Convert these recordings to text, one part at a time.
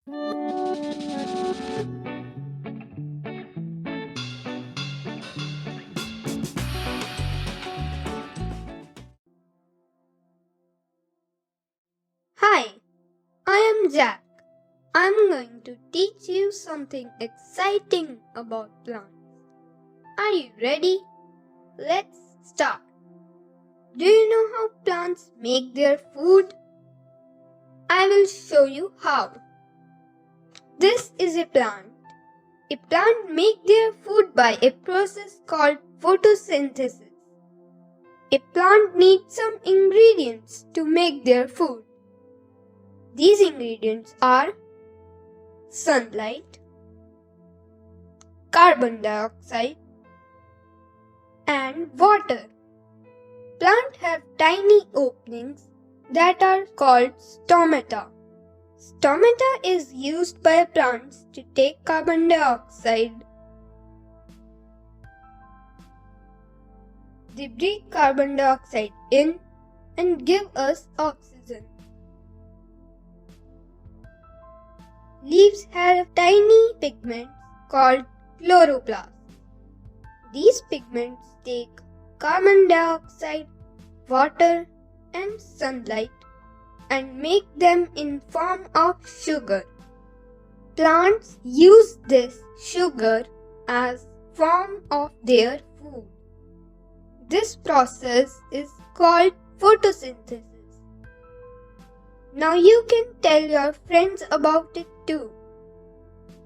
Hi, I am Jack. I'm going to teach you something exciting about plants. Are you ready? Let's start. Do you know how plants make their food? I will show you how. This is a plant. A plant makes their food by a process called photosynthesis. A plant needs some ingredients to make their food. These ingredients are sunlight, carbon dioxide, and water. Plants have tiny openings that are called stomata. Stomata is used by plants to take carbon dioxide. They breathe carbon dioxide in and give us oxygen. Leaves have tiny pigments called chloroplasts. These pigments take carbon dioxide, water, and sunlight and make them in form of sugar. Plants use this sugar as form of their food. This process is called photosynthesis. Now you can tell your friends about it too.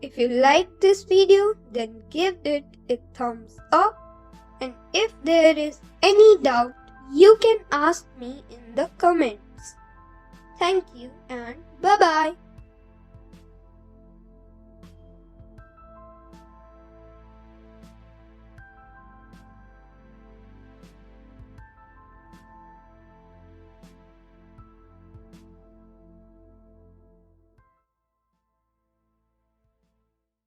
If you like this video, then give it a thumbs up, and if there is any doubt, you can ask me in the comments. Thank you and bye-bye.